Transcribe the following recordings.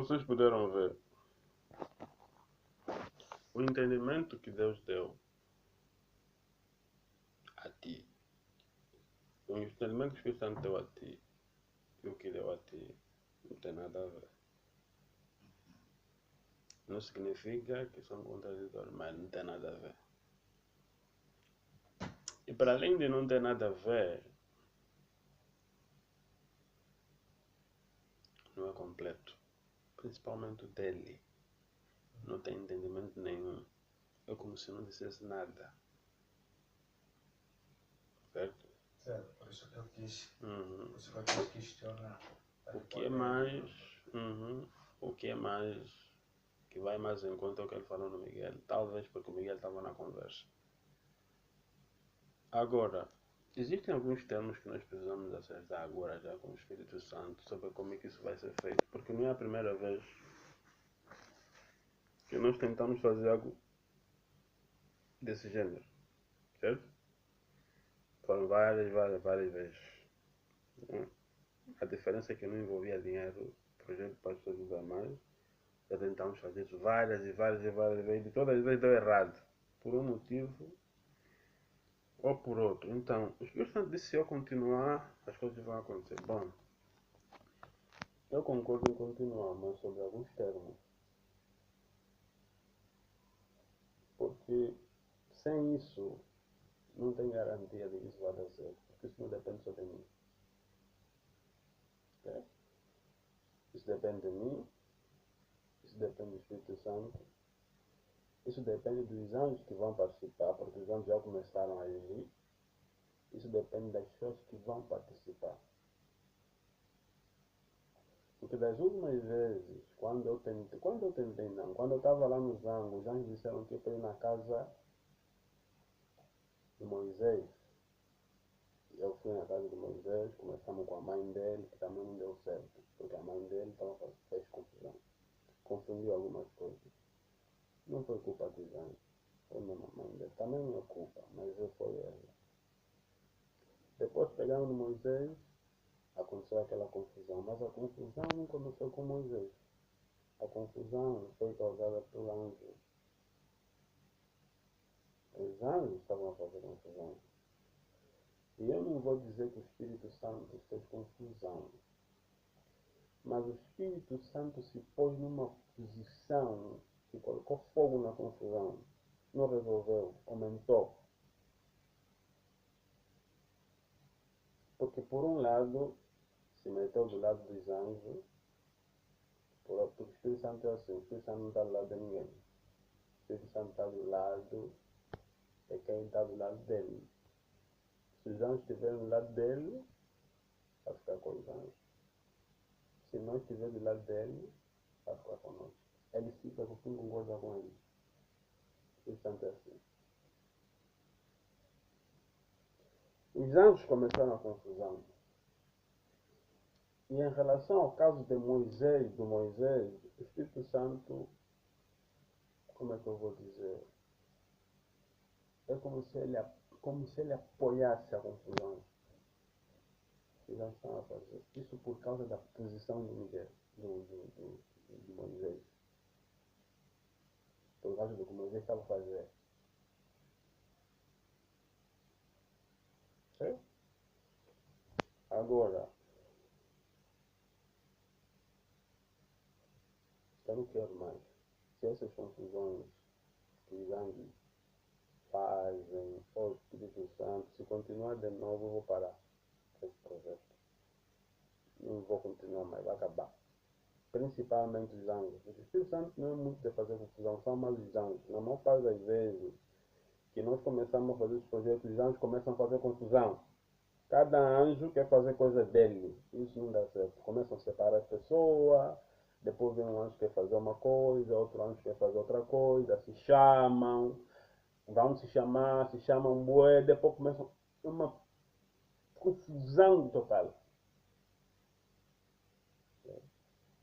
vocês puderam ver, o entendimento que Deus deu a ti, o entendimento que o Espírito Santo deu a ti e o que deu a ti não tem nada a ver. Não significa que são contraditórios, mas não tem nada a ver. E para além de não ter nada a ver, não é completo. Principalmente o dele. Não tem entendimento nenhum. É como se não dissesse nada. Certo? Certo, por isso que eu quis, Uhum. por isso que eu quis questionar. O que é mais... O que é mais... que vai mais em conta o que ele falou no Miguel. Talvez porque o Miguel estava na conversa. Agora, existem alguns termos que nós precisamos acertar agora já com o Espírito Santo sobre como é que isso vai ser feito. Porque não é a primeira vez que nós tentamos fazer algo desse gênero. Certo? Foram várias vezes. A diferença é que não envolvia dinheiro. O projeto Pastor José Mais. Já tentamos fazer isso várias vezes. E todas as vezes deu errado. Por um motivo ou por outro. Então, o Espírito Santo disse: se eu continuar, as coisas vão acontecer. Bom, eu concordo em continuar, mas sobre alguns termos. Porque sem isso, não tem garantia de que isso vai dar certo. Porque isso não depende só de mim. Okay? Isso depende de mim. Isso depende do Espírito Santo. Isso depende dos anjos que vão participar, porque os anjos já começaram a agir. Isso depende das pessoas que vão participar. Porque das últimas vezes, quando eu estava lá nos Zangos, os anjos disseram que eu ia ir na casa de Moisés. Eu fui na casa de Moisés, começamos com a mãe dele, que também não deu certo, porque a mãe dele fez confusão. Confundiu algumas coisas. Não foi culpa dos anjos, foi mesmo a mãe dele. Também não é culpa, mas foi ela. Depois pegamos no Moisés, aconteceu aquela confusão, mas a confusão não começou com Moisés. A confusão foi causada por anjos. Os anjos estavam a fazer confusão. E eu não vou dizer que o Espírito Santo fez confusão, mas o Espírito Santo se pôs numa posição que colocou fogo na confusão. Não resolveu, aumentou. Porque por um lado, se meteu do lado dos anjos, porque o Espírito Santo é assim, o Espírito Santo não está do lado de ninguém. O Espírito Santo está do lado de quem está do lado dele. Se os anjos estiverem do lado dele, vai ficar com os anjos. Se nós estivermos do lado dele, vai ficar conosco. Ele fica com quem concorda com ele. O Espírito Santo é assim. Os anjos começaram a confusão. E em relação ao caso de Moisés, o Espírito Santo, como é que eu vou dizer? É como se ele apoiasse a confusão que já estão a fazer. Isso por causa da posição de Miguel, de Moisés. Por causa do que Moisés estava a fazer. Certo? Agora, eu não quero mais. Se essas confusões que os anjos fazem, ou o Espírito Santo, se continuar de novo, eu vou parar esse projeto. Não vou continuar mais, vai acabar. Principalmente os anjos. O Espírito Santo não é muito de fazer confusão, são mais os anjos. Na maior parte das vezes que nós começamos a fazer os projetos, os anjos começam a fazer confusão. Cada anjo quer fazer coisa dele. Isso não dá certo. Começam a separar as pessoas, depois vem um anjo que quer fazer uma coisa, outro anjo quer fazer outra coisa, se chamam, vão se chamam bué, depois começam uma confusão total.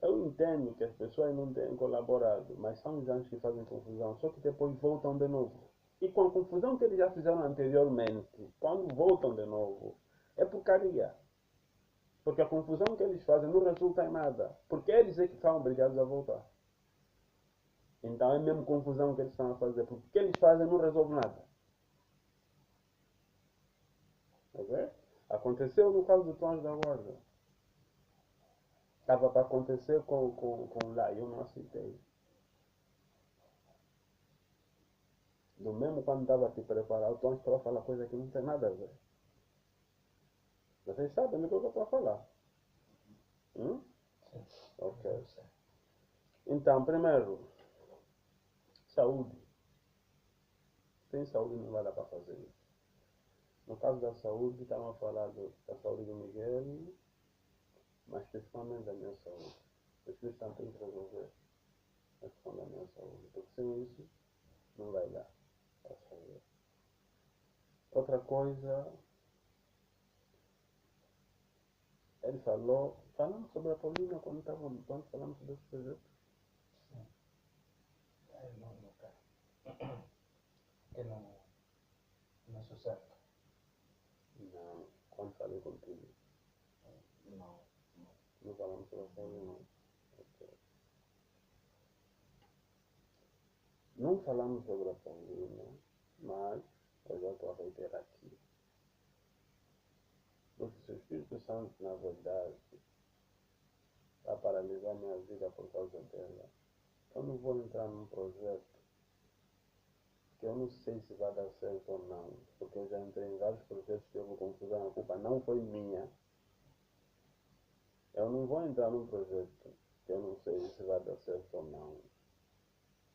Eu entendo que as pessoas não têm colaborado, mas são os anjos que fazem confusão, só que depois voltam de novo. E com a confusão que eles já fizeram anteriormente, quando voltam de novo, é porcaria. Porque a confusão que eles fazem não resulta em nada. Porque eles é que são obrigados a voltar. Então é mesmo confusão que eles estão a fazer. Porque o que eles fazem não resolve nada. Ok? Aconteceu no caso do Tom da Guarda. Estava para acontecer com lá. Eu não aceitei. Do mesmo quando estava a te preparar, o Tom estava a falar coisa que não tem nada a ver. Vocês sabem do que eu estou a falar? Sim. Ok. Então, primeiro, saúde. Sem saúde não vai dar para fazer isso. No caso da saúde, estamos a falar da saúde do Miguel, mas principalmente da minha saúde. Os filhos estão tendo que resolver a questão da minha saúde, porque sem isso não vai dar para fazer. Outra coisa, ele falamos sobre a Paulina quando falamos sobre esse projeto. Sim. Não quero. Que não sou certo. Não, quando falei contigo. Não. Não falamos sobre a Paulina. Ok. Não falamos sobre a Paulina, mas eu já estou a reiterar aqui. Porque se o Espírito Santo, na verdade, está a paralisar minha vida por causa dela, eu não vou entrar num projeto que eu não sei se vai dar certo ou não. Porque eu já entrei em vários projetos que houve confusão, a culpa não foi minha. Eu não vou entrar num projeto que eu não sei se vai dar certo ou não.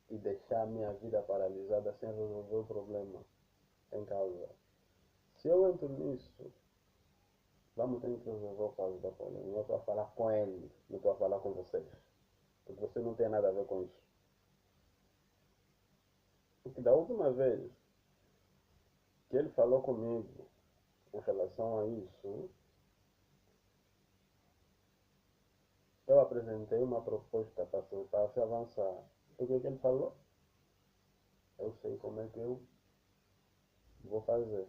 E deixar a minha vida paralisada sem resolver o problema em causa. Se eu entro nisso, vamos ter que resolver o caso da Paulina. Eu estou a falar com ele, não estou a falar com vocês. Porque você não tem nada a ver com isso. Porque da última vez que ele falou comigo em relação a isso, eu apresentei uma proposta para se avançar. O que ele falou? Eu sei como é que eu vou fazer,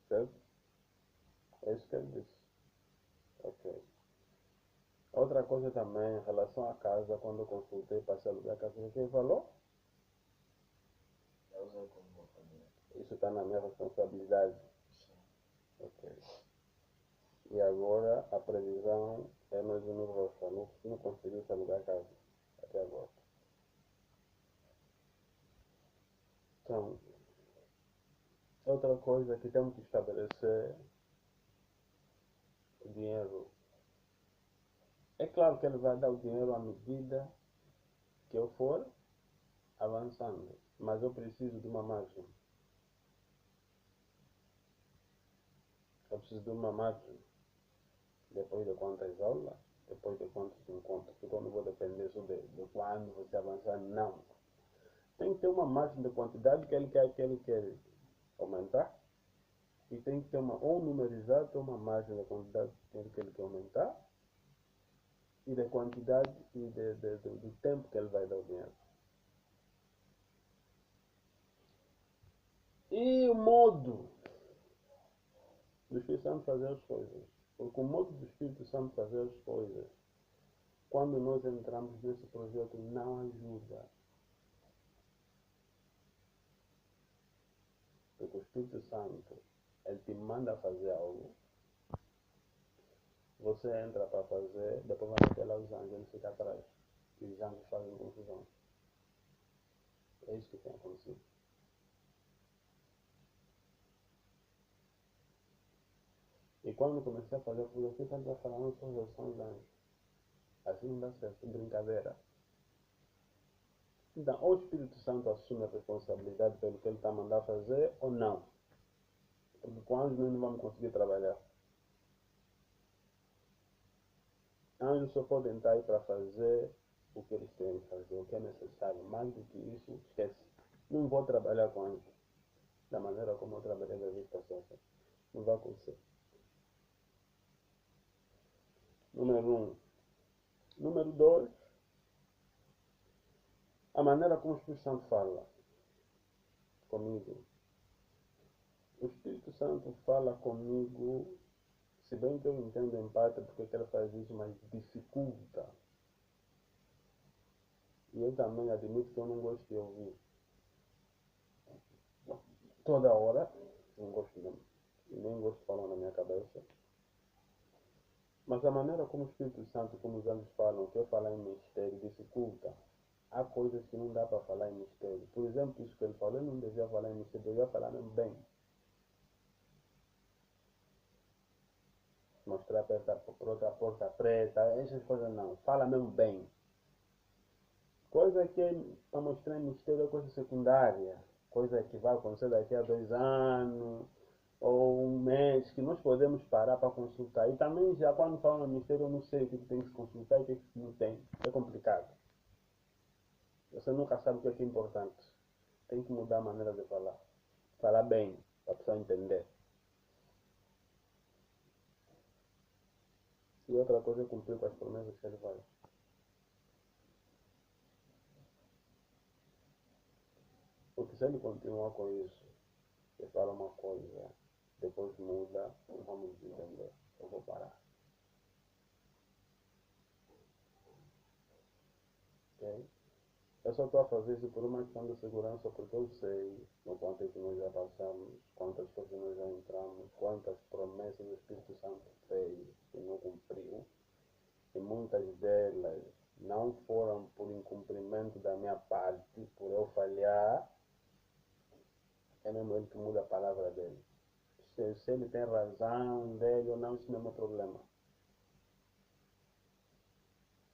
certo? É isso que ele disse. Ok. Outra coisa também, em relação à casa, quando eu consultei para se alugar a casa, quem falou? Eu usei como vou fazer. Isso está na minha responsabilidade. Sim. Ok. E agora a previsão é nós irmos roça. Não conseguiu se alugar a casa até agora. Então, outra coisa que temos que estabelecer o dinheiro. É claro que ele vai dar o dinheiro à medida que eu for avançando, mas eu preciso de uma margem. Eu preciso de uma margem. Depois de quantas aulas, depois de quantos encontros. Porque eu não vou depender só de quando você avançar, não. Tem que ter uma margem de quantidade que ele quer aumentar. E tem que ter ou numerizado, ter uma margem de quantidade que ele quer aumentar. E de quantidade e do tempo que ele vai dar o dinheiro. E o modo do Espírito Santo fazer as coisas. Porque o modo do Espírito Santo fazer as coisas, quando nós entramos nesse projeto, não ajuda. Porque o Espírito Santo, ele te manda fazer algo, você entra para fazer, depois vai meter lá os anjos, ele fica atrás. E os anjos fazem confusão. É isso que tem acontecido. E quando comecei a fazer a filosofia, estava falando sobre os sons anjos. Assim não dá certo, brincadeira. Então, ou o Espírito Santo assume a responsabilidade pelo que ele está a mandar fazer, ou não. Porque com anjos nós não vamos conseguir trabalhar. Anjos só podem estar aí para fazer o que eles têm que fazer, o que é necessário. Mais do que isso, esquece. Não vou trabalhar com anjos da maneira como eu trabalhei da vez passada. Não vai acontecer. Número 1. Número 2. A maneira como o Espírito Santo fala comigo. O Espírito Santo fala comigo Se bem que eu entendo em parte porque que ele faz isso, mas dificulta. E eu também admito que eu não gosto de ouvir toda hora. Não gosto mesmo. E nem gosto de falar na minha cabeça. Mas a maneira como o Espírito Santo, como os anjos falam, que eu falar em mistério, dificulta. Há coisas que não dá para falar em mistério. Por exemplo, isso que ele falou, ele não devia falar em mistério, devia falar mesmo bem. Mostrar a porta preta, essas coisas não. Fala mesmo bem. Coisa que para mostrar em mistério é coisa secundária. Coisa que vai acontecer daqui a 2 anos ou um mês, que nós podemos parar para consultar. E também já quando falam em mistério eu não sei o que tem que se consultar e o que não tem. É complicado. Você nunca sabe o que é importante. Tem que mudar a maneira de falar. Falar bem, para a pessoa entender. E outra coisa é cumprir com as promessas que ele faz. Porque se ele continuar com isso, ele fala uma coisa, depois muda, não vamos entender. Eu vou parar. Ok? Eu só estou a fazer isso por uma questão de segurança, porque eu sei no quanto é que nós já passamos, quantas coisas nós já entramos, quantas promessas o Espírito Santo fez e não cumpriu. E muitas delas não foram por incumprimento da minha parte, por eu falhar. É mesmo ele que muda a palavra dele. Se ele tem razão dele ou não, isso não é meu problema.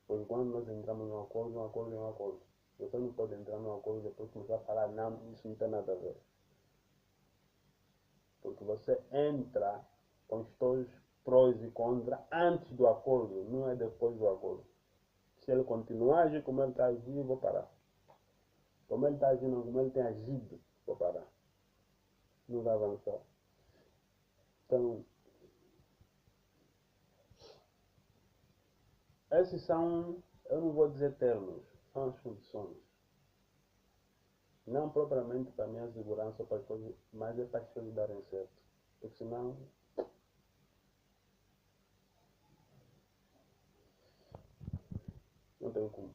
Porque quando nós entramos num acordo, um acordo é um acordo. Você não pode entrar num acordo e depois começar a falar, não, isso não tem nada a ver. Porque você entra com os seus prós e contras antes do acordo, não é depois do acordo. Se ele continuar a agir como ele está agindo, vou parar. Como ele está agindo, como ele tem agido, vou parar. Não vai avançar. Então, esses são, eu não vou dizer termos, são as funções. Não propriamente para a minha segurança, para as coisas, mas é para as coisas darem certo. Porque senão, não tem como.